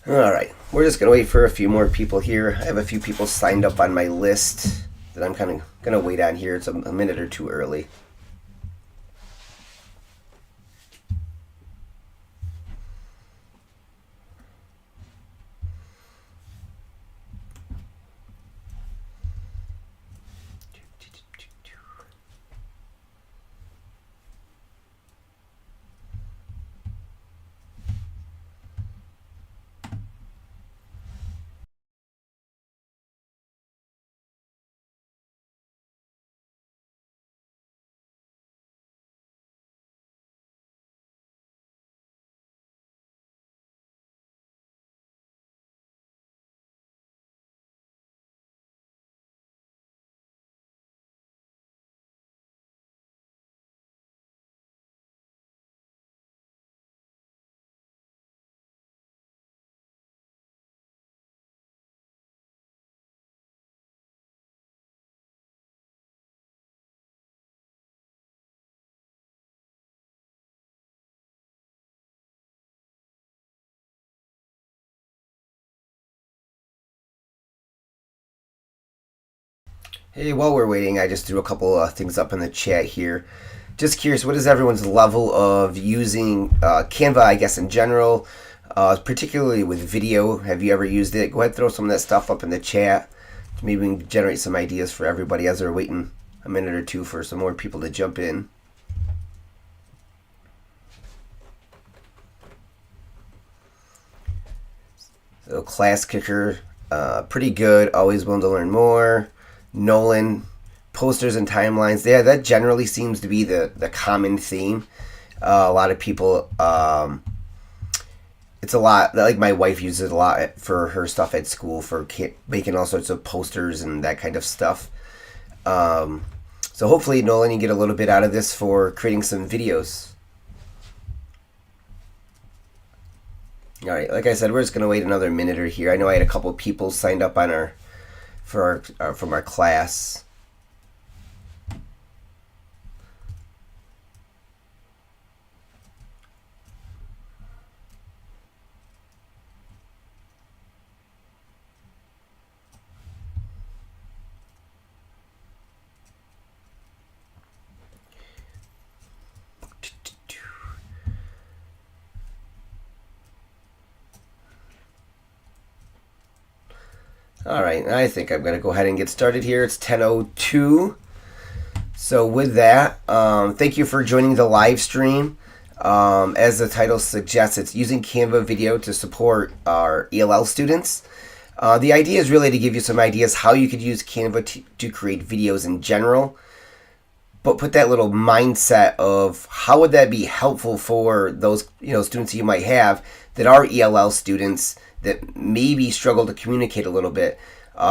All right, we're just gonna wait for a few more people here. I have a few people signed up on my list that I'm kind of gonna wait on here. It's a minute or two early. Hey, while we're waiting, I just threw a couple things up in the chat here. Just curious, what is everyone's level of using Canva, I guess, in general, particularly with video? Have you ever used it? Go ahead and throw some of that stuff up in the chat. Maybe we can generate some ideas for everybody as they're waiting a minute or two for some more people to jump in. So, Class Kicker, pretty good, always willing to learn more. Nolan, posters and timelines. Yeah, that generally seems to be the common theme. A lot of people, it's a lot, like my wife uses it a lot for her stuff at school for making all sorts of posters and that kind of stuff. So hopefully, Nolan, you get a little bit out of this for creating some videos. All right, like I said, we're just gonna wait another minute or here. I know I had a couple people signed up on our from our class. All right, I think I'm going to go ahead and get started here. It's 10:02. So with that, thank you for joining the live stream. As the title suggests, it's using Canva video to support our ELL students. The idea is really to give you some ideas how you could use Canva to create videos in general, but put that little mindset of how would that be helpful for those students you might have that are ELL students that maybe struggle to communicate a little bit.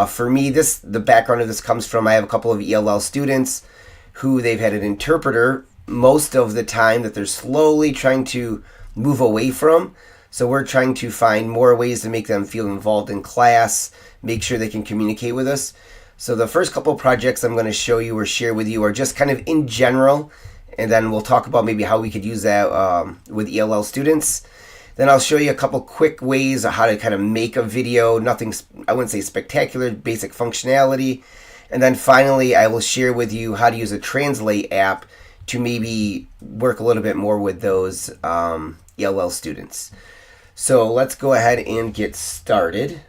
For me, the background of this comes from I have a couple of ELL students who they've had an interpreter most of the time that they're slowly trying to move away from. So we're trying to find more ways to make them feel involved in class, make sure they can communicate with us. So the first couple projects I'm going to show you or share with you are just kind of in general, and then we'll talk about maybe how we could use that with ELL students. Then I'll show you a couple quick ways of how to kind of make a video. Nothing, I wouldn't say spectacular, basic functionality. And then finally, I will share with you how to use a Translate app to maybe work a little bit more with those ELL students. So let's go ahead and get started.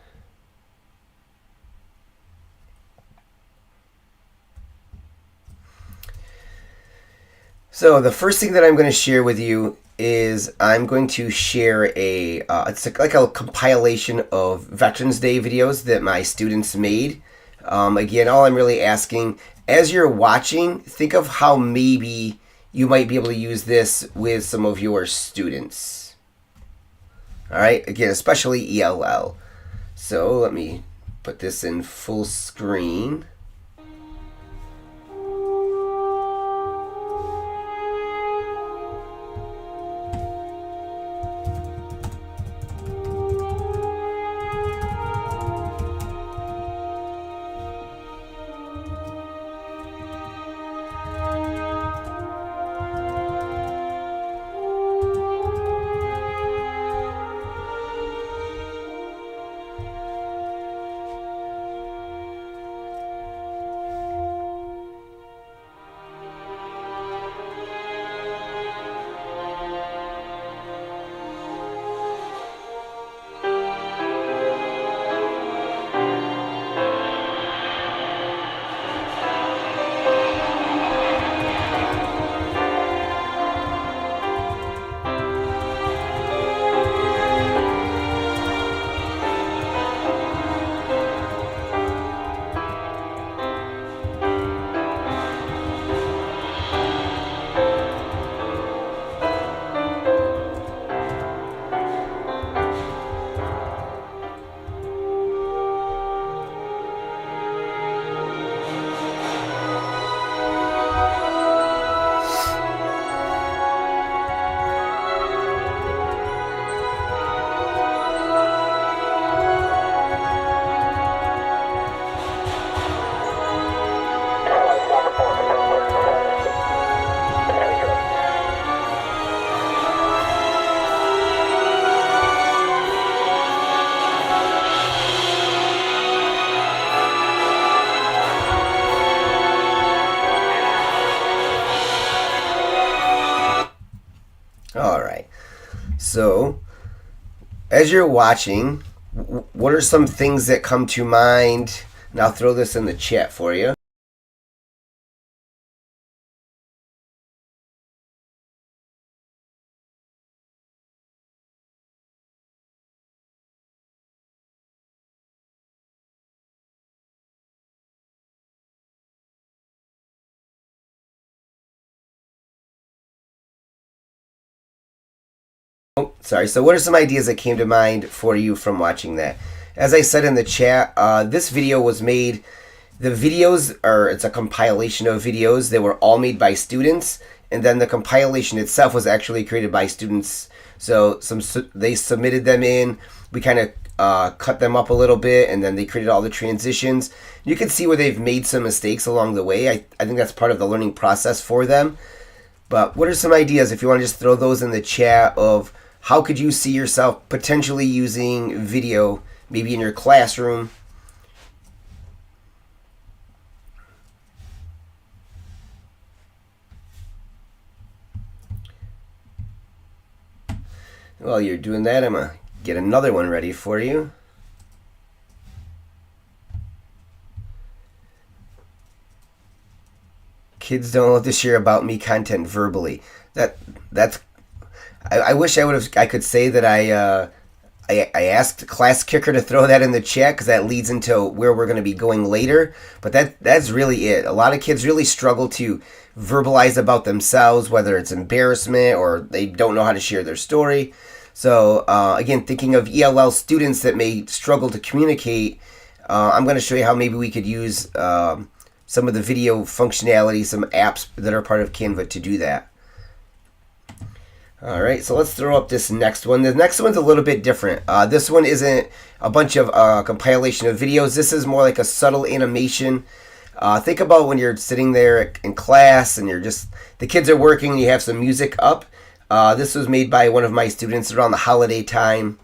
So the first thing that I'm going to share with you is I'm going to share it's like a compilation of Veterans Day videos that my students made. Again, all I'm really asking, as you're watching, think of how maybe you might be able to use this with some of your students. All right, again, especially ELL. So let me put this in full screen. All right. So, as you're watching, what are some things that come to mind? And I'll throw this in the chat for you. Oh, sorry. So, what are some ideas that came to mind for you from watching that? As I said in the chat, this video was made. The videos are, it's a compilation of videos that were all made by students, and then the compilation itself was actually created by students. So they submitted them in. We kind of cut them up a little bit, and then they created all the transitions. You can see where they've made some mistakes along the way. I think that's part of the learning process for them. But what are some ideas, if you want to just throw those in the chat, of how could you see yourself potentially using video, maybe in your classroom? While you're doing that, I'm going to get another one ready for you. Kids don't love to share about me content verbally. That's. I wish I could say that I asked Class Kicker to throw that in the chat, because that leads into where we're going to be going later. But that's really it. A lot of kids really struggle to verbalize about themselves, whether it's embarrassment or they don't know how to share their story. So again, thinking of ELL students that may struggle to communicate, I'm going to show you how maybe we could use some of the video functionality, some apps that are part of Canva to do that. All right, so let's throw up this next one. The next one's a little bit different. This one isn't a bunch of compilation of videos. This is more like a subtle animation. Think about when you're sitting there in class and the kids are working and you have some music up. This was made by one of my students around the holiday time.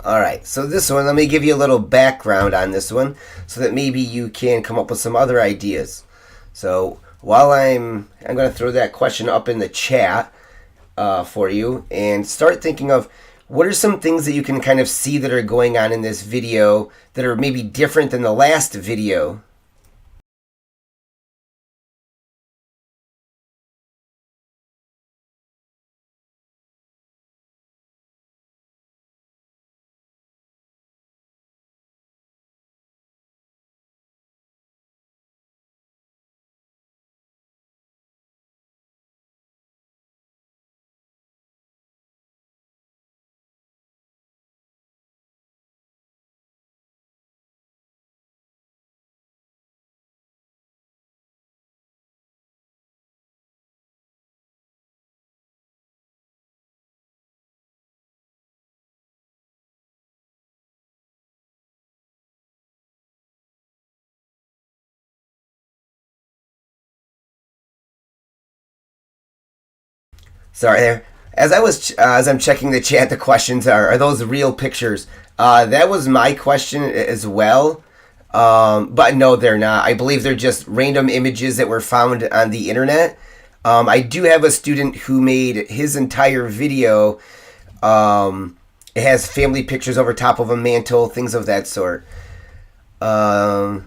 All right, so this one, let me give you a little background on this one so that maybe you can come up with some other ideas. So while I'm going to throw that question up in the chat for you, and start thinking of what are some things that you can kind of see that are going on in this video that are maybe different than the last video. Sorry there. As I'm checking the chat, the questions are those real pictures? That was my question as well. But no, they're not. I believe they're just random images that were found on the internet. I do have a student who made his entire video. It has family pictures over top of a mantle, things of that sort. So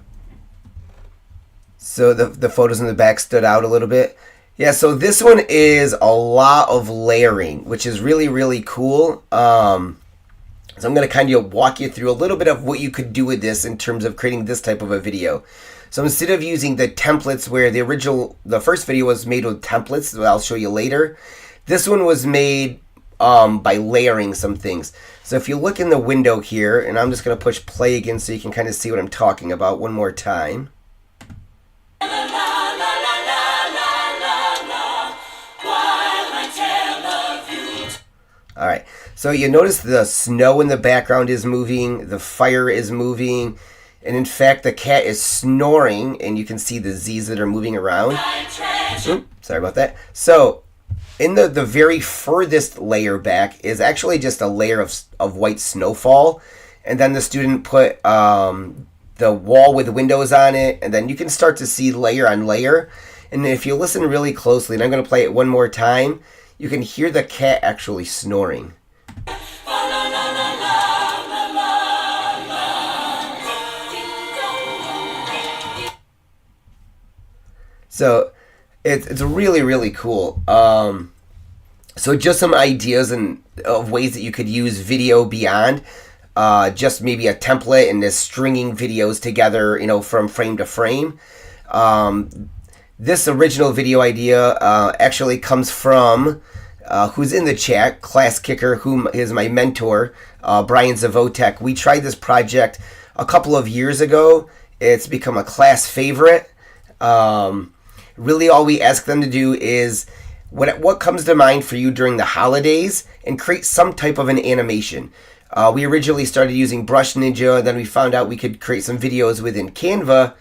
the photos in the back stood out a little bit. Yeah, so this one is a lot of layering, which is really, really cool. So I'm going to kind of walk you through a little bit of what you could do with this in terms of creating this type of a video. So instead of using the templates where the first video was made with templates that I'll show you later, this one was made by layering some things. So if you look in the window here, and I'm just going to push play again so you can kind of see what I'm talking about one more time. All right, so you notice the snow in the background is moving, the fire is moving, and in fact the cat is snoring, and you can see the Z's that are moving around. Oops, sorry about that. So in the very furthest layer back is actually just a layer of white snowfall, and then the student put the wall with windows on it, and then you can start to see layer on layer. And if you listen really closely, and I'm going to play it one more time, you can hear the cat actually snoring. So it's really, really cool. So just some ideas of ways that you could use video beyond just maybe a template and this stringing videos together, from frame to frame. This original video idea actually comes from who's in the chat, Class Kicker, whom is my mentor, Brian Zavotek. We tried this project a couple of years ago. It's become a class favorite. Really, all we ask them to do is what comes to mind for you during the holidays and create some type of an animation. We originally started using Brush Ninja, then we found out we could create some videos within Canva,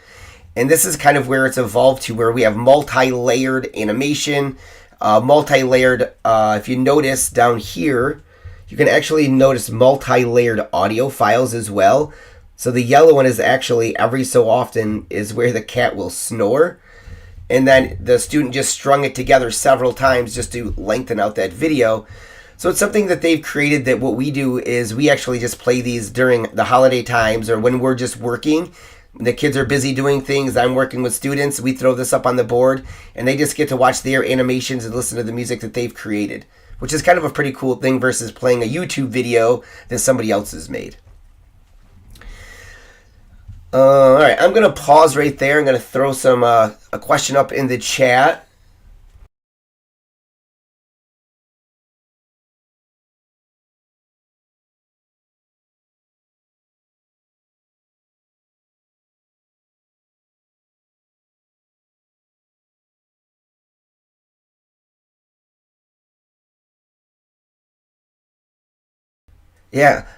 and this is kind of where it's evolved to, where we have multi-layered animation, multi-layered, if you notice down here, you can actually notice multi-layered audio files as well. So the yellow one is actually every so often is where the cat will snore. And then the student just strung it together several times just to lengthen out that video. So it's something that they've created that what we do is we actually just play these during the holiday times or when we're just working. The kids are busy doing things. I'm working with students. We throw this up on the board and they just get to watch their animations and listen to the music that they've created, which is kind of a pretty cool thing versus playing a YouTube video that somebody else has made. All right, I'm going to pause right there. I'm going to throw some a question up in the chat. Yeah,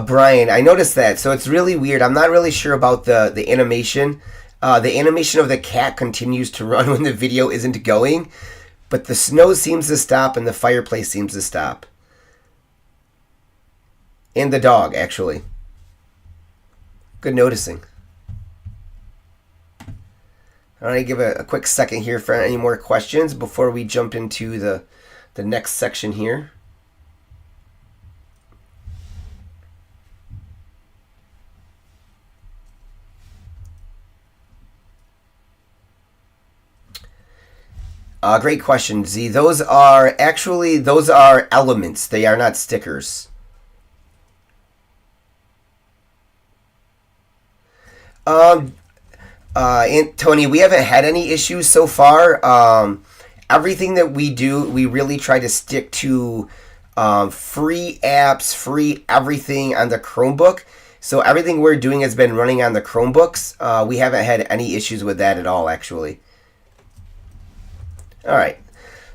Brian, I noticed that. So it's really weird. I'm not really sure about the animation. The animation of the cat continues to run when the video isn't going, but the snow seems to stop and the fireplace seems to stop. And the dog, actually. Good noticing. All right, give a quick second here for any more questions before we jump into the next section here. Great question, Z. Those are elements. They are not stickers. And Tony, we haven't had any issues so far. Everything that we do, we really try to stick to free apps, free everything on the Chromebook. So everything we're doing has been running on the Chromebooks. We haven't had any issues with that at all, actually. All right,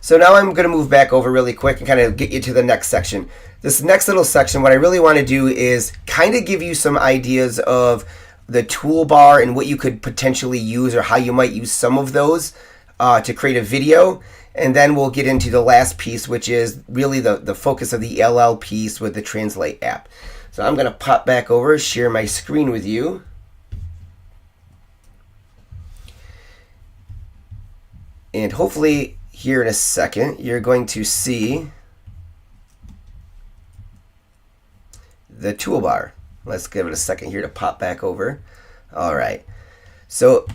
so now I'm going to move back over really quick and kind of get you to the next section. This next little section, what I really want to do is kind of give you some ideas of the toolbar and what you could potentially use or how you might use some of those to create a video. And then we'll get into the last piece, which is really the focus of the ELL piece with the Translate app. So I'm going to pop back over, share my screen with you. And hopefully here in a second, you're going to see the toolbar. Let's give it a second here to pop back over. All right. So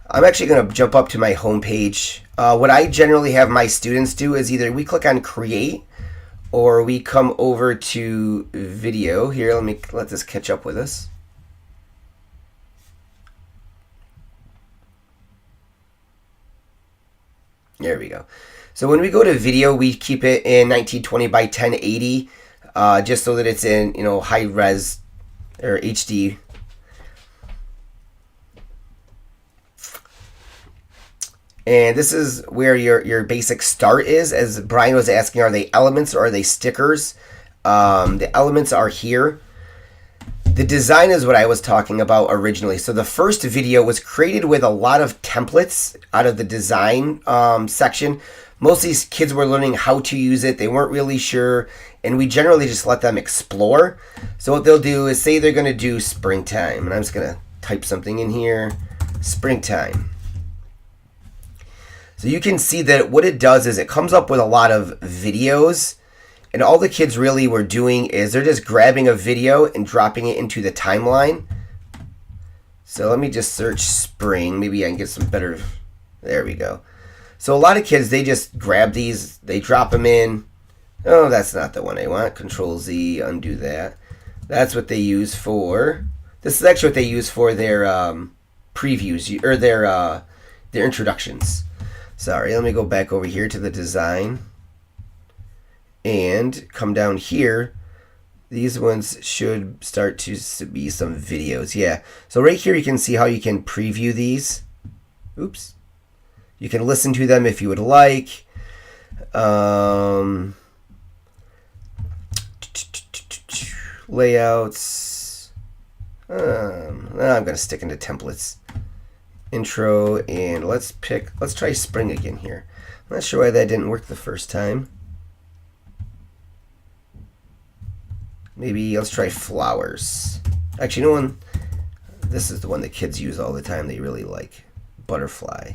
I'm actually going to jump up to my home page. What I generally have my students do is either we click on Create or we come over to Video. Here, let this catch up with us. There we go. So when we go to video, we keep it in 1920 by 1080. just so that it's in, you know, high res or HD. And this is where your basic start is. As Brian was asking, are they elements or are they stickers? The elements are here. The design is what I was talking about originally. So the first video was created with a lot of templates out of the design section. Most of these kids were learning how to use it. They weren't really sure, and we generally just let them explore. So what they'll do is say they're going to do springtime, and I'm just going to type something in here, springtime. So you can see that what it does is it comes up with a lot of videos, and all the kids really were doing is they're just grabbing a video and dropping it into the timeline. So let me just search spring. Maybe I can get some better. There we go. So a lot of kids, they just grab these, they drop them in. Oh, that's not the one I want. Control Z, undo that. That's what they use for. This is actually what they use for their previews or their introductions. Sorry, let me go back over here to the design and come down here. These ones should start to be some videos. Yeah. So right here you can see how you can preview these. Oops. You can listen to them if you would like. Layouts. I'm going to stick into templates. Intro, and let's try spring again here. I'm not sure why that didn't work the first time. Maybe let's try flowers. Actually, no one. This is the one that kids use all the time. They really like butterfly.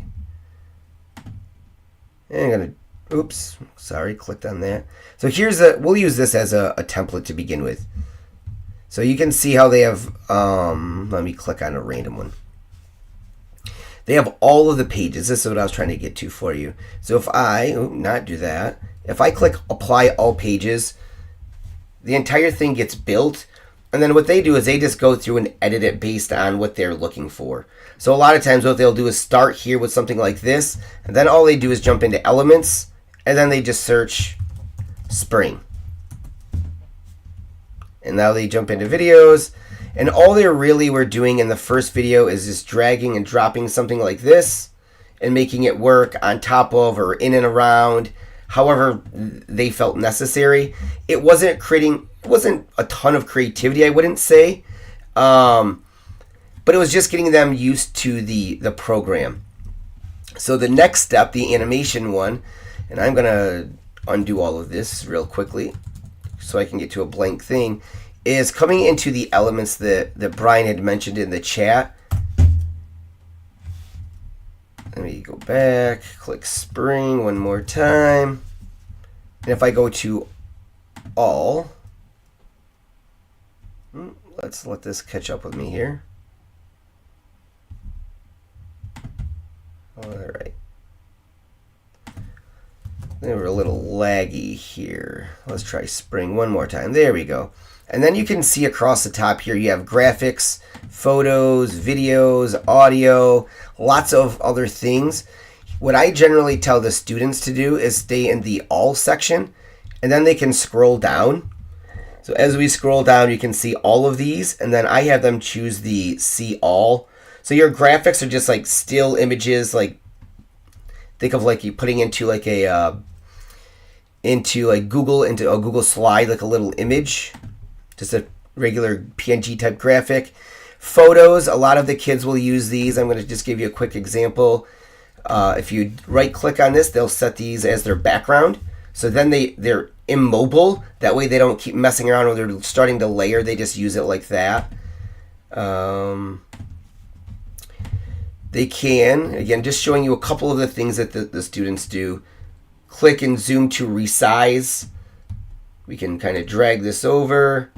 And I'm gonna. Oops, sorry, clicked on that. So here's we'll use this as a template to begin with. So you can see how they have. Let me click on a random one. They have all of the pages. This is what I was trying to get to for you. So if I not do that, if I click apply all pages, the entire thing gets built, and then what they do is they just go through and edit it based on what they're looking for. So a lot of times what they'll do is start here with something like this, and then all they do is jump into elements, and then they just search spring. And now they jump into videos, and all they really were doing in the first video is just dragging and dropping something like this and making it work on top of or in and around however they felt necessary. It wasn't a ton of creativity, I wouldn't say, but it was just getting them used to the program. So the next step, the animation one, and I'm gonna undo all of this real quickly so I can get to a blank thing, is coming into the elements that Brian had mentioned in the chat. Let me go back, click spring one more time. And if I go to all, let's let this catch up with me here. All right. They were a little laggy here. Let's try spring one more time. There we go. And then you can see across the top here, you have graphics, photos, videos, audio, lots of other things. What I generally tell the students to do is stay in the all section, and then they can scroll down. So as we scroll down, you can see all of these, and then I have them choose the see all. So your graphics are just like still images, like think of like you putting into like a into a Google slide, like a little image, just a regular PNG type graphic. Photos, a lot of the kids will use these. I'm going to just give you a quick example. If you right click on this, they'll set these as their background. So then they're immobile. That way they don't keep messing around when they're starting to layer. They just use it like that. They can, again, just showing you a couple of the things that the students do. Click and zoom to resize. We can kind of drag this over.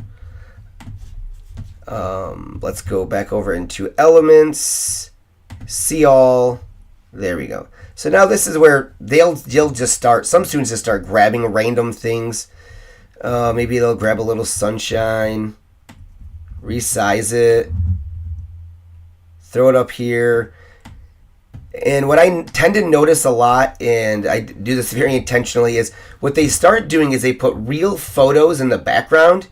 Let's go back over into elements, see all. There we go. So now this is where they'll just start, some students just start grabbing random things. Maybe they'll grab a little sunshine, resize it, throw it up here. And what I tend to notice a lot, and I do this very intentionally, is what they start doing is they put real photos in the background,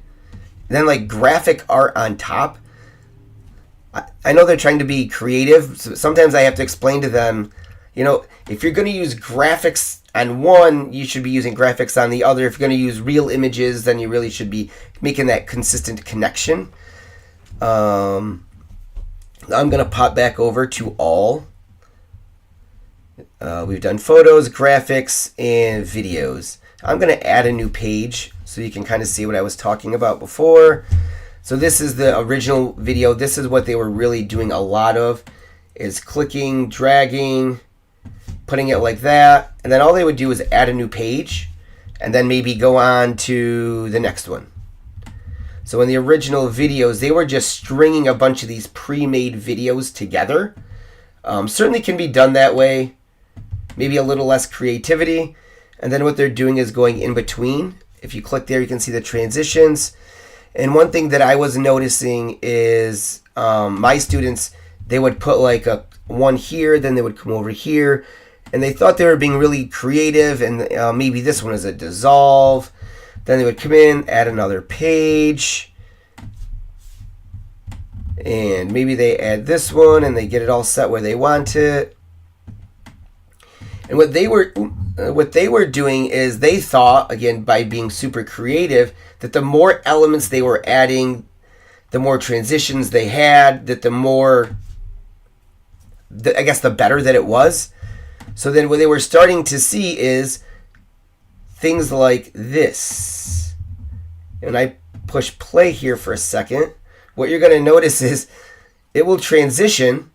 and then like graphic art on top. I know they're trying to be creative, so sometimes I have to explain to them, if you're going to use graphics on one, you should be using graphics on the other. If you're going to use real images, then you really should be making that consistent connection. I'm going to pop back over to all. We've done photos, graphics, and videos. I'm going to add a new page so you can kind of see what I was talking about before. So this is the original video. This is what they were really doing a lot of, is clicking, dragging, putting it like that. And then all they would do is add a new page and then maybe go on to the next one. So in the original videos, they were just stringing a bunch of these pre-made videos together. Certainly can be done that way. Maybe a little less creativity. And then what they're doing is going in between. If you click there, you can see the transitions. And one thing that I was noticing is my students, they would put like a one here, then they would come over here, and they thought they were being really creative, and maybe this one is a dissolve. Then they would come in, add another page, and maybe they add this one, and they get it all set where they want it. And what they were doing is they thought, again, by being super creative, that the more elements they were adding, the more transitions they had, that the better that it was. So then what they were starting to see is things like this. And I push play here for a second. What you're going to notice is it will transition.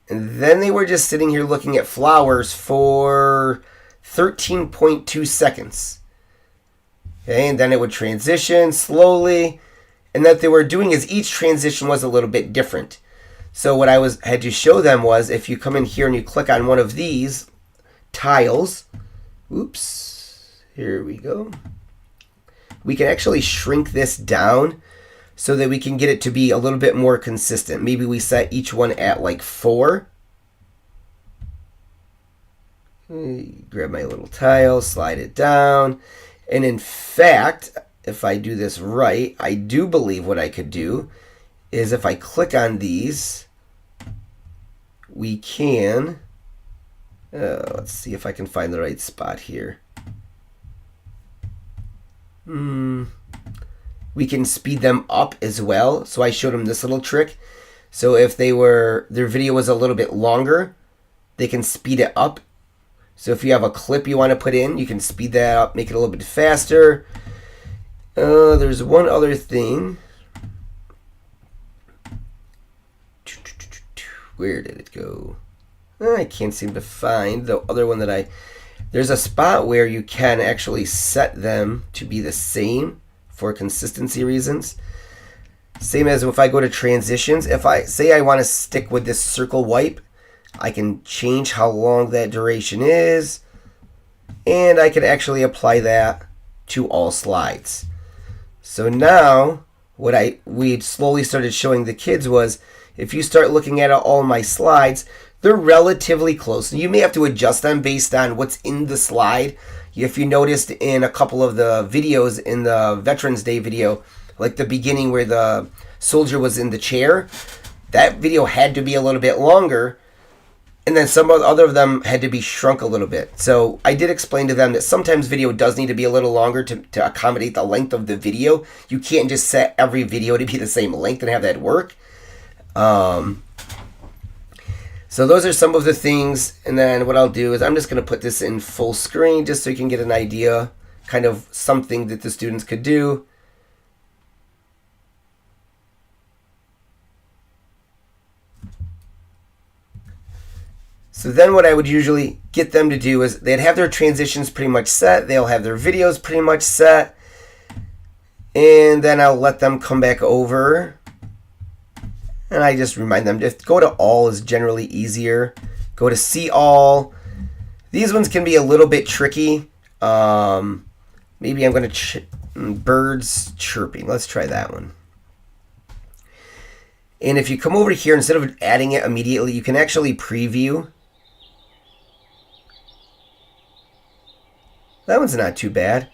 And then they were just sitting here looking at flowers for 13.2 seconds. Okay, and then it would transition slowly. And what they were doing is each transition was a little bit different. So what I had to show them was, if you come in here and you click on one of these tiles, oops, here we go. We can actually shrink this down so that we can get it to be a little bit more consistent. Maybe we set each one at like 4. Grab my little tile, slide it down. And in fact, if I do this right, I do believe what I could do is if I click on these, we can, let's see if I can find the right spot here. We can speed them up as well. So I showed them this little trick. So if their video was a little bit longer, they can speed it up. So if you have a clip you want to put in, you can speed that up, make it a little bit faster. There's one other thing. Where did it go? I can't seem to find the other one that there's a spot where you can actually set them to be the same for consistency reasons. Same as if I go to transitions. If I say I want to stick with this circle wipe, I can change how long that duration is, and I can actually apply that to all slides. So now what we slowly started showing the kids was, if you start looking at all my slides, they're relatively close. You may have to adjust them based on what's in the slide. If you noticed in a couple of the videos in the Veterans Day video, like the beginning where the soldier was in the chair, that video had to be a little bit longer, and then some other of them had to be shrunk a little bit. So I did explain to them that sometimes video does need to be a little longer to accommodate the length of the video. You can't just set every video to be the same length and have that work. So those are some of the things, and then what I'll do is I'm just going to put this in full screen just so you can get an idea, kind of something that the students could do. So then what I would usually get them to do is they'd have their transitions pretty much set, they'll have their videos pretty much set, and then I'll let them come back over. And I just remind them to go to all is generally easier. Go to see all. These ones can be a little bit tricky. Maybe I'm going to birds chirping. Let's try that one. And if you come over here, instead of adding it immediately, you can actually preview. That one's not too bad.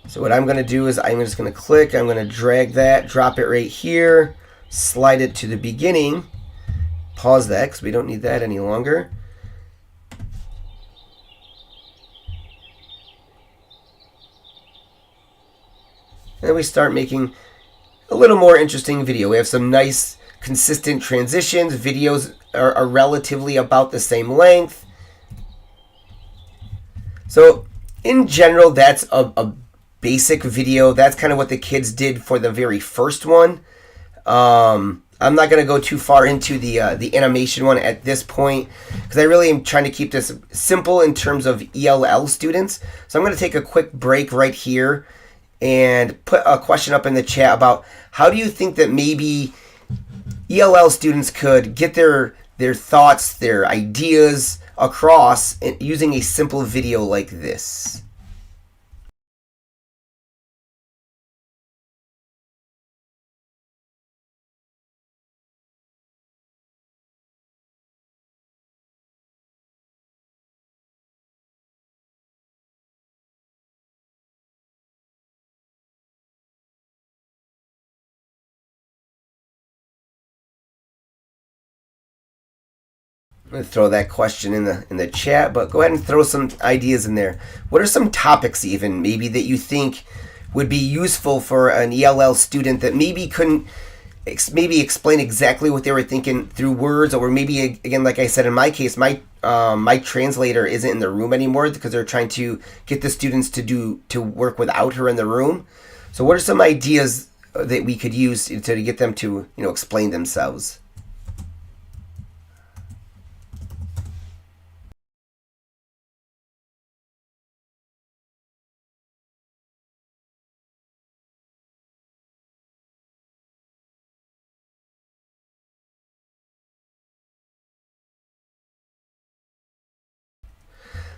So what I'm going to do is I'm just going to click, I'm going to drag that, drop it right here, slide it to the beginning, pause that because we don't need that any longer. And we start making a little more interesting video. We have some nice consistent transitions. Videos are relatively about the same length. So in general, that's a basic video. That's kind of what the kids did for the very first one. I'm not going to go too far into the animation one at this point because I really am trying to keep this simple in terms of ELL students. So I'm going to take a quick break right here and put a question up in the chat about how do you think that maybe ELL students could get their thoughts, their ideas across using a simple video like this. I'm going to throw that question in the chat, but go ahead and throw some ideas in there. What are some topics even maybe that you think would be useful for an ELL student that maybe couldn't maybe explain exactly what they were thinking through words, or maybe again, like I said, in my case, my translator isn't in the room anymore because they're trying to get the students to work without her in the room. So what are some ideas that we could use to get them to explain themselves?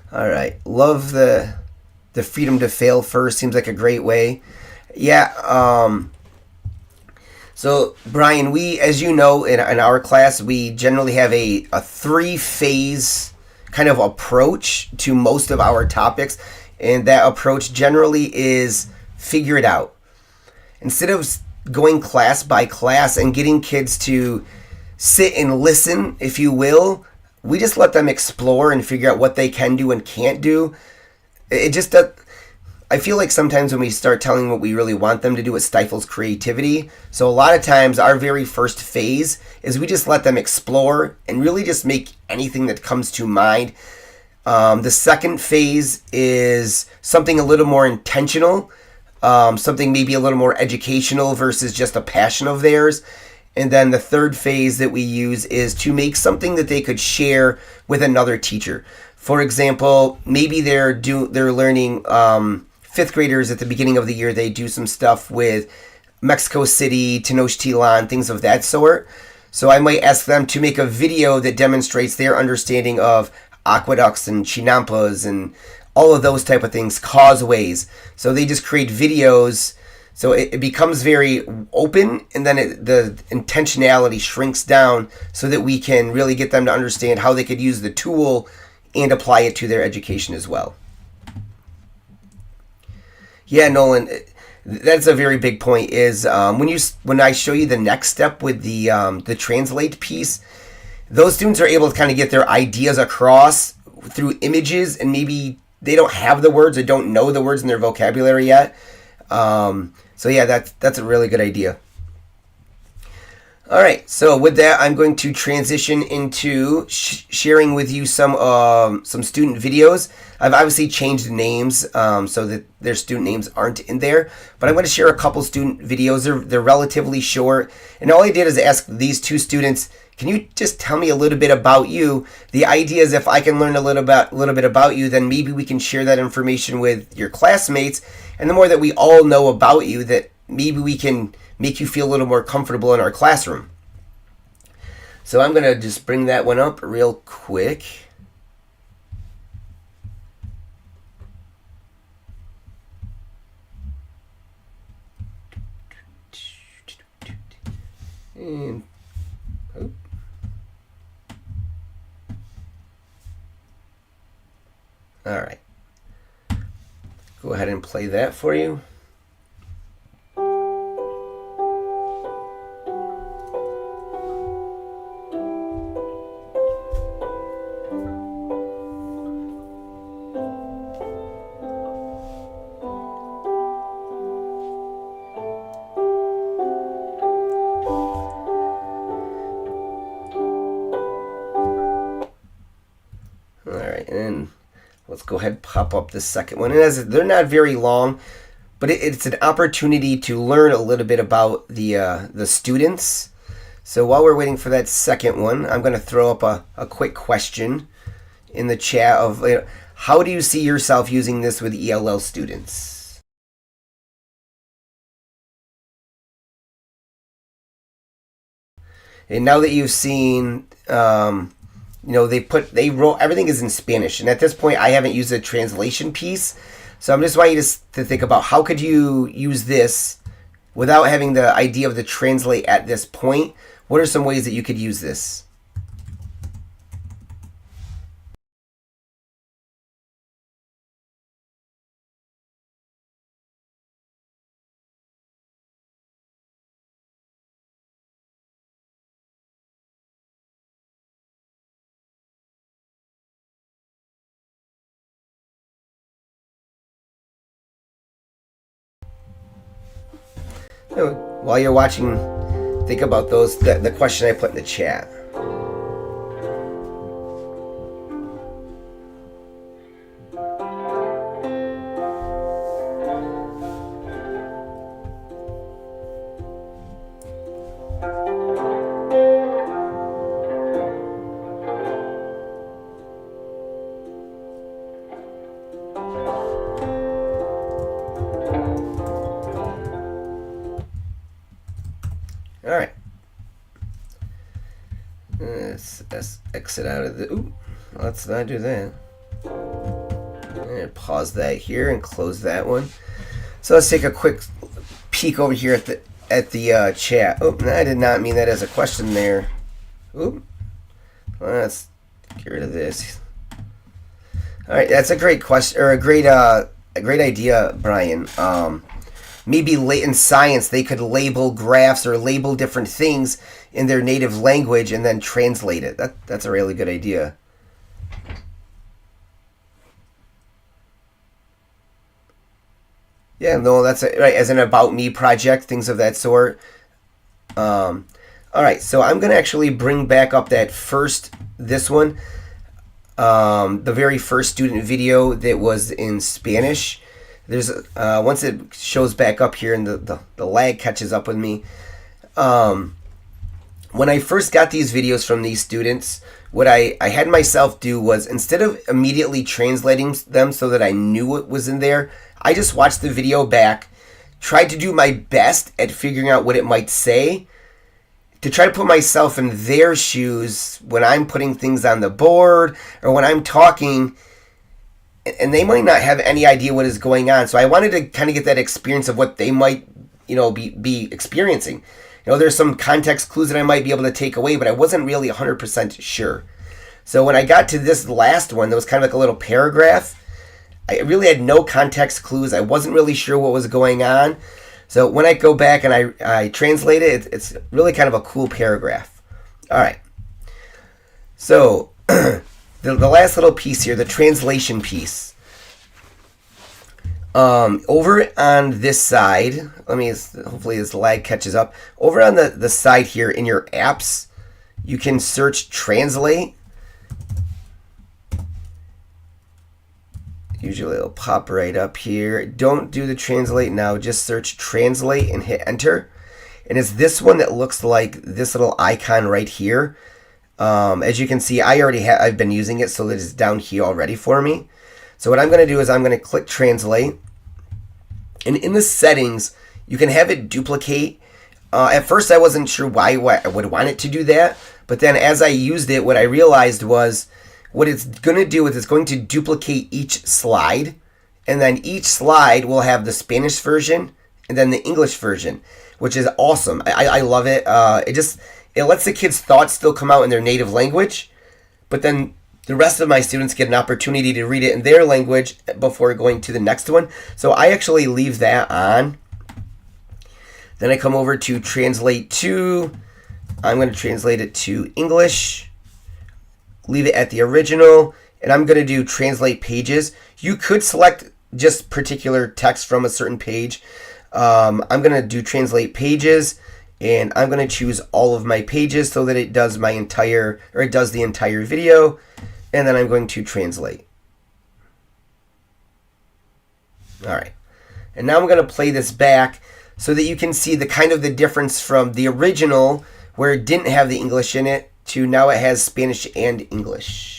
All right, love the freedom to fail first. Seems like a great way. Yeah. So Brian, we, as you know, in our class, we generally have a 3-phase kind of approach to most of our topics, and that approach generally is figure it out. Instead of going class by class and getting kids to sit and listen, if you will, we just let them explore and figure out what they can do and can't do. It just does. I feel like sometimes when we start telling what we really want them to do, it stifles creativity. So a lot of times our very first phase is we just let them explore and really just make anything that comes to mind. The second phase is something a little more intentional, something maybe a little more educational versus just a passion of theirs. And then the third phase that we use is to make something that they could share with another teacher. For example, maybe they're learning, 5th graders at the beginning of the year, they do some stuff with Mexico City, Tenochtitlan, things of that sort. So I might ask them to make a video that demonstrates their understanding of aqueducts and chinampas and all of those type of things, causeways. So they just create videos. So it becomes very open, and then the intentionality shrinks down so that we can really get them to understand how they could use the tool and apply it to their education as well. Yeah, Nolan, that's a very big point. Is when I show you the next step with the translate piece, those students are able to kind of get their ideas across through images, and maybe they don't have the words or don't know the words in their vocabulary yet. So yeah, that's a really good idea. All right, so with that, I'm going to transition into sharing with you some student videos. I've obviously changed names so that their student names aren't in there, but I'm going to share a couple student videos. They're relatively short, and all I did is ask these 2 students, can you just tell me a little bit about you? The idea is if I can learn a little bit about you, then maybe we can share that information with your classmates. And the more that we all know about you, that maybe we can make you feel a little more comfortable in our classroom. So I'm going to just bring that one up real quick. And Oop. All right. Go ahead and play that for you. All right, and let's go ahead and pop up the second one. And as they're not very long, but it's an opportunity to learn a little bit about the students. So while we're waiting for that second one, I'm going to throw up a quick question in the chat of how do you see yourself using this with ELL students? And now that you've seen, they wrote, everything is in Spanish. And at this point, I haven't used a translation piece. So I'm just wanting you to think about how could you use this without having the idea of the translate at this point. What are some ways that you could use this? While you're watching, think about the question I put in the chat. All right. Let's exit out of the. Ooh, let's not do that. And pause that here and close that one. So let's take a quick peek over here at the chat. Oh, I did not mean that as a question there. Oop. Let's get rid of this. All right, that's a great question or a great idea, Brian. Maybe in science they could label graphs or label different things in their native language and then translate it. That's a really good idea. Yeah, no, that's right. As an about me project, things of that sort. All right, so I'm gonna actually bring back up this one, the very first student video that was in Spanish. There's once it shows back up here and the lag catches up with me. When I first got these videos from these students, what I had myself do was instead of immediately translating them so that I knew what was in there, I just watched the video back, tried to do my best at figuring out what it might say, to try to put myself in their shoes when I'm putting things on the board or when I'm talking, and they might not have any idea what is going on. So I wanted to kind of get that experience of what they might, be experiencing. There's some context clues that I might be able to take away, but I wasn't really 100% sure. So when I got to this last one, that was kind of like a little paragraph, I really had no context clues. I wasn't really sure what was going on. So when I go back and I translate it, it's really kind of a cool paragraph. All right. So the last little piece here, the translation piece. Over on this side, hopefully this lag catches up. Over on the side here in your apps, you can search translate. Usually it'll pop right up here. Don't do the translate now, just search translate and hit enter. And it's this one that looks like this little icon right here. As you can see, I've been using it, so that it's down here already for me. So what I'm going to do is I'm going to click translate. And in the settings, you can have it duplicate. At first, I wasn't sure why I would want it to do that. But then as I used it, what I realized was what it's going to do is it's going to duplicate each slide. And then each slide will have the Spanish version and then the English version, which is awesome. I love it. It it lets the kids' thoughts still come out in their native language, but then the rest of my students get an opportunity to read it in their language before going to the next one. So I actually leave that on. Then I come over to translate to. I'm going to translate it to English. Leave it at the original. And I'm going to do translate pages. You could select just particular text from a certain page. I'm going to do translate pages. And I'm going to choose all of my pages so that it does my entire, or it does the entire video. And then I'm going to translate. All right. And now I'm going to play this back so that you can see the kind of the difference from the original where it didn't have the English in it to now it has Spanish and English.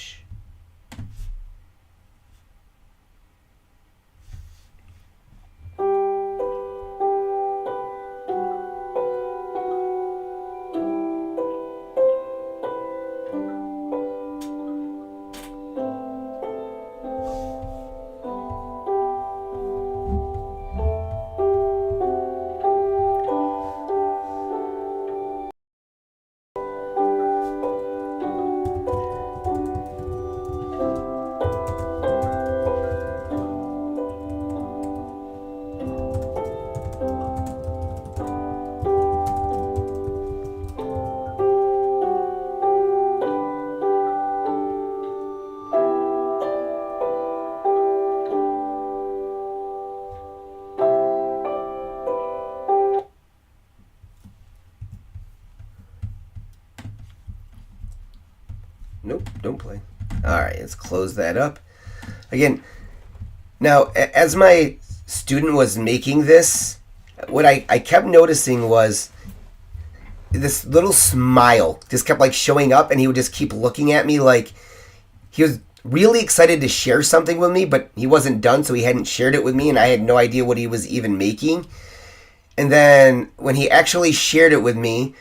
Nope, don't play. All right, let's close that up. Again, now, as my student was making this, what I kept noticing was this little smile just kept like showing up, and he would just keep looking at me like he was really excited to share something with me, but he wasn't done, so he hadn't shared it with me, and I had no idea what he was even making. And then when he actually shared it with me,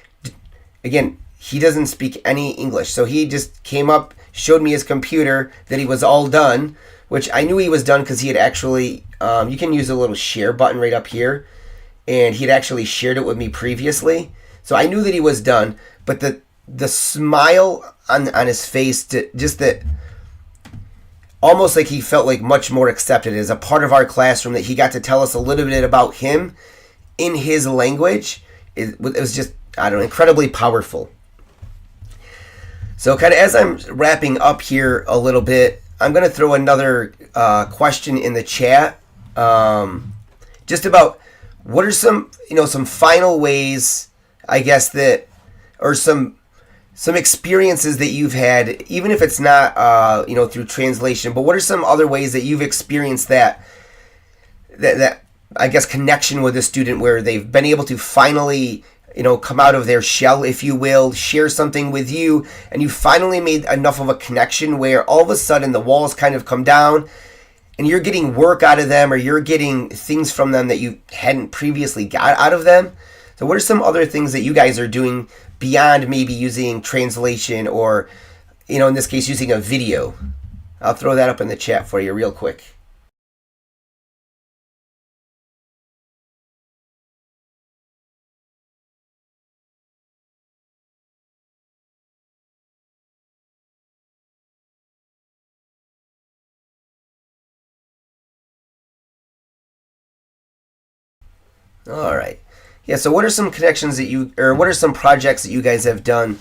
again, he doesn't speak any English. So he just came up, showed me his computer that he was all done, which I knew he was done because he had actually, you can use a little share button right up here, and he had actually shared it with me previously. So I knew that he was done, but the smile on his face, just that, almost like he felt like much more accepted as a part of our classroom, that he got to tell us a little bit about him in his language. It was just, I don't know, incredibly powerful. So kind of as I'm wrapping up here a little bit, I'm going to throw another question in the chat, just about what are some final ways, I guess, that, or some experiences that you've had, even if it's not through translation, but what are some other ways that you've experienced that I guess connection with a student where they've been able to finally come out of their shell, if you will, share something with you, and you finally made enough of a connection where all of a sudden the walls kind of come down and you're getting work out of them, or you're getting things from them that you hadn't previously got out of them. So what are some other things that you guys are doing beyond maybe using translation, or in this case using a video? I'll throw that up in the chat for you real quick. All right. Yeah, so what are some connections that what are some projects that you guys have done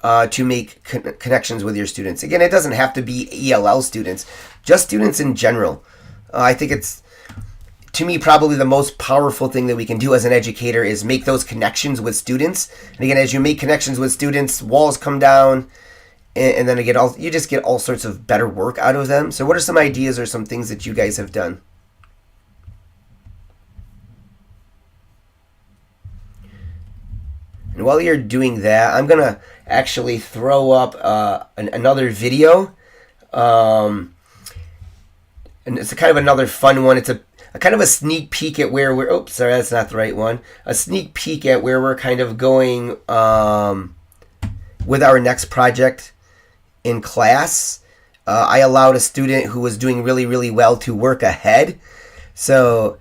to make connections with your students? Again, it doesn't have to be ELL students, just students in general. I think it's, to me, probably the most powerful thing that we can do as an educator is make those connections with students. And again, as you make connections with students, walls come down, and then again, you just get all sorts of better work out of them. So what are some ideas or some things that you guys have done? And while you're doing that, I'm going to actually throw up another video. And it's kind of another fun one. It's a kind of a sneak peek at where we're... Oops, sorry, that's not the right one. A sneak peek at where we're kind of going with our next project in class. I allowed a student who was doing really, really well to work ahead. So,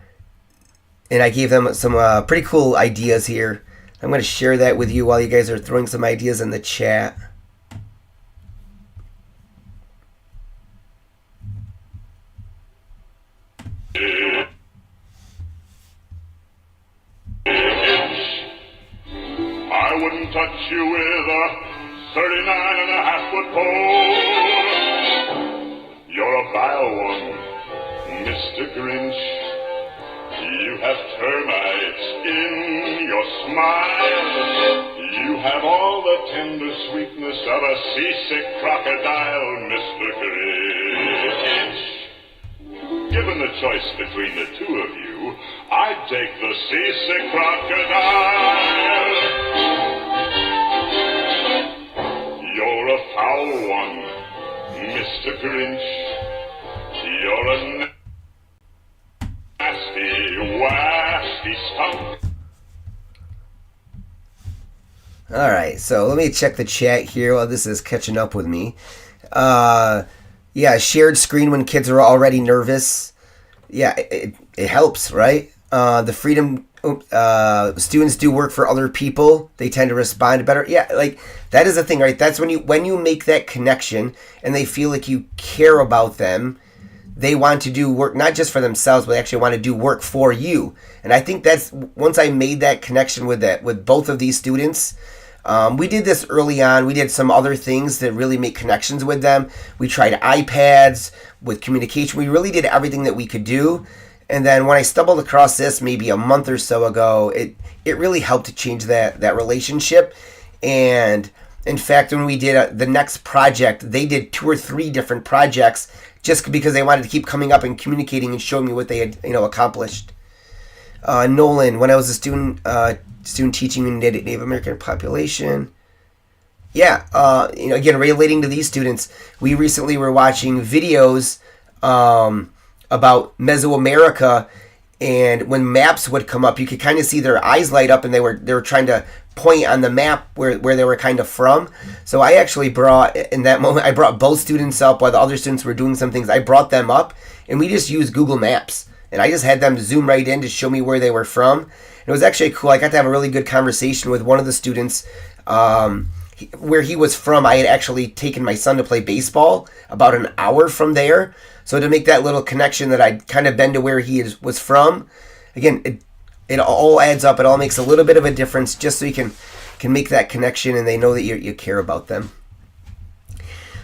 and I gave them some pretty cool ideas here. I'm going to share that with you while you guys are throwing some ideas in the chat. I wouldn't touch you with a 39.5-foot pole. You're a vile one, Mr. Grinch. You have termites in your smile. You have all the tender sweetness of a seasick crocodile, Mr. Grinch. Given the choice between the two of you, I'd take the seasick crocodile. You're a foul one, Mr. Grinch. You're a nasty, wasty skunk. Alright, so let me check the chat here while this is catching up with me. Yeah, shared screen when kids are already nervous. Yeah, it helps, right? The freedom students do work for other people. They tend to respond better. Yeah, like that is the thing, right? That's when you make that connection and they feel like you care about them. They want to do work not just for themselves, but they actually want to do work for you. And I think that's once I made that connection with both of these students. We did this early on. We did some other things that really make connections with them. We tried iPads with communication. We really did everything that we could do. And then when I stumbled across this maybe a month or so ago, it really helped to change that relationship. And in fact, when we did the next project, they did 2 or 3 different projects just because they wanted to keep coming up and communicating and showing me what they had accomplished. Nolan, when I was a student teaching in Native American population. Yeah, again, relating to these students, we recently were watching videos about Mesoamerica, and when maps would come up, you could kind of see their eyes light up, and they were trying to point on the map where they were kind of from. So I actually brought both students up while the other students were doing some things. I brought them up, and we just used Google Maps. And I just had them zoom right in to show me where they were from. And it was actually cool. I got to have a really good conversation with one of the students where he was from. I had actually taken my son to play baseball about an hour from there. So to make that little connection that I'd kind of been to where he was from, again, it all adds up. It all makes a little bit of a difference just so you can make that connection and they know that you care about them.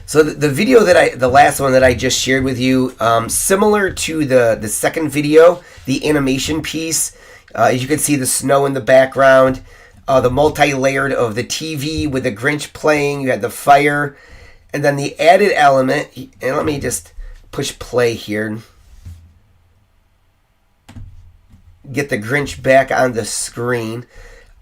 So the video the last one that I just shared with you, similar to the second video, the animation piece, as you can see the snow in the background, the multi-layered of the TV with the Grinch playing, you had the fire, and then the added element, and let me just push play here, get the Grinch back on the screen.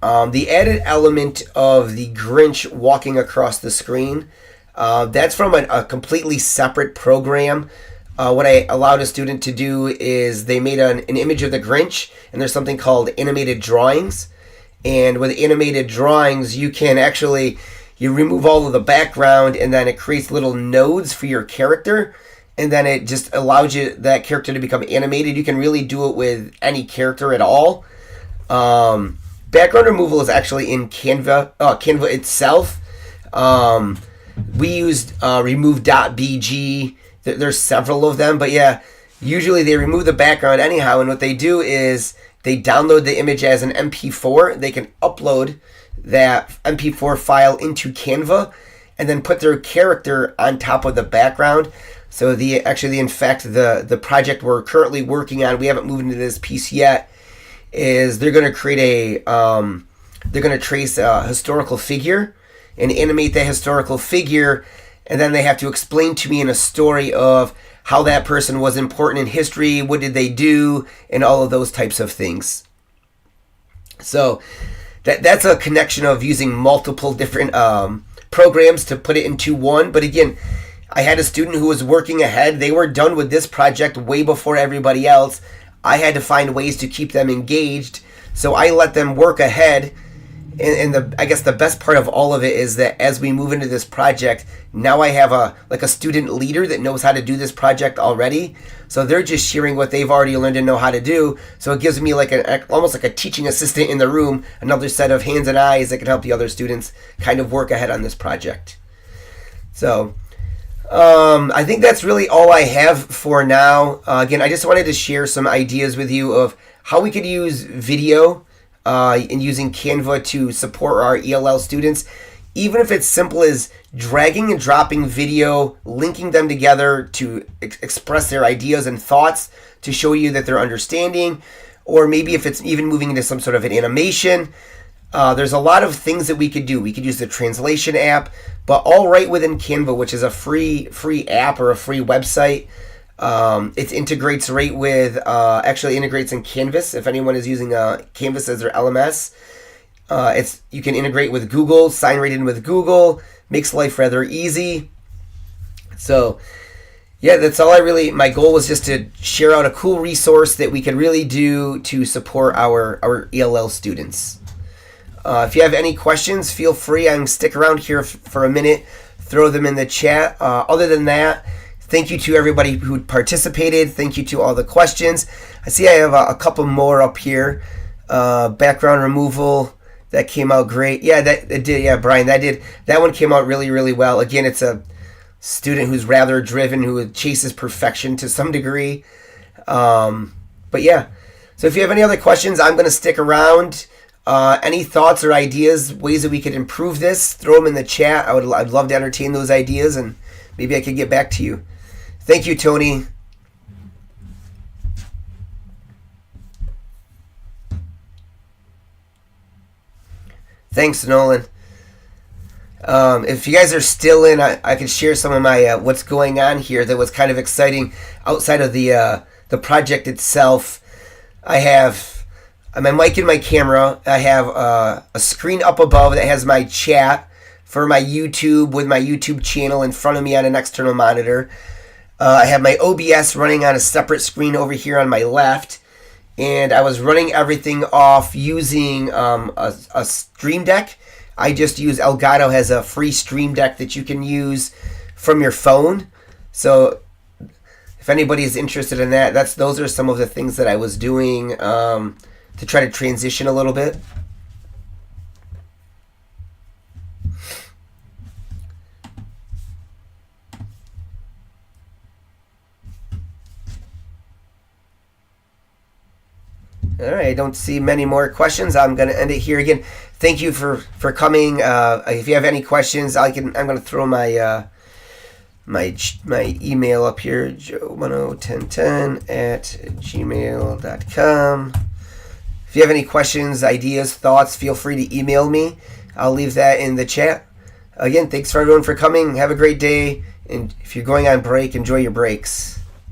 The added element of the Grinch walking across the screen, that's from a completely separate program. What I allowed a student to do is they made an image of the Grinch, and there's something called animated drawings. And with animated drawings, you can actually, you remove all of the background, and then it creates little nodes for your character, and then it just allows that character to become animated. You can really do it with any character at all. Background removal is actually in Canva itself. We used remove.bg. There's several of them, but yeah, usually they remove the background anyhow, and what they do is they download the image as an MP4. They can upload that MP4 file into Canva and then put their character on top of the background. So in fact, the project we're currently working on, we haven't moved into this piece yet, is they're going to create they're going to trace a historical figure and animate that historical figure, and then they have to explain to me in a story of how that person was important in history, what did they do, and all of those types of things. So that's a connection of using multiple different programs to put it into one. But again, I had a student who was working ahead. They were done with this project way before everybody else. I had to find ways to keep them engaged, so I let them work ahead. and I guess the best part of all of it is that as we move into this project, now I have a student leader that knows how to do this project already. So they're just sharing what they've already learned and know how to do. So it gives me like almost like a teaching assistant in the room, another set of hands and eyes that can help the other students kind of work ahead on this project. So I think that's really all I have for now. Again, I just wanted to share some ideas with you of how we could use video and using Canva to support our ELL students, even if it's simple as dragging and dropping video, linking them together to express their ideas and thoughts to show you that they're understanding, or maybe if it's even moving into some sort of an animation. There's a lot of things that we could do. We could use the translation app, but all right within Canva, which is a free app or a free website. It integrates right with, actually integrates in Canvas. If anyone is using Canvas as their LMS, you can integrate with Google, sign right in with Google, makes life rather easy. So yeah, that's all my goal was just to share out a cool resource that we could really do to support our ELL students. If you have any questions, feel free. I can stick around here for a minute, throw them in the chat. Other than that, thank you to everybody who participated. Thank you to all the questions. I see I have a couple more up here. Background removal, that came out great. Yeah, it did. Yeah, Brian, that one came out really, really well. Again, it's a student who's rather driven, who chases perfection to some degree. But yeah, so if you have any other questions, I'm going to stick around. Any thoughts or ideas, ways that we could improve this, throw them in the chat. I'd love to entertain those ideas, and maybe I could get back to you. Thank you, Tony. Thanks, Nolan. If you guys are still in, I could share some of my what's going on here that was kind of exciting outside of the project itself. I have my mic and my camera. I have a screen up above that has my chat for my YouTube with my YouTube channel in front of me on an external monitor. I have my OBS running on a separate screen over here on my left. And I was running everything off using a Stream Deck. I just use Elgato has a free Stream Deck that you can use from your phone. So if anybody is interested in that, those are some of the things that I was doing to try to transition a little bit. All right, I don't see many more questions. I'm going to end it here again. Thank you for coming. If you have any questions, I'm going to throw my my email up here, joe1010@gmail.com. If you have any questions, ideas, thoughts, feel free to email me. I'll leave that in the chat. Again, thanks for everyone for coming. Have a great day, and if you're going on break, enjoy your breaks.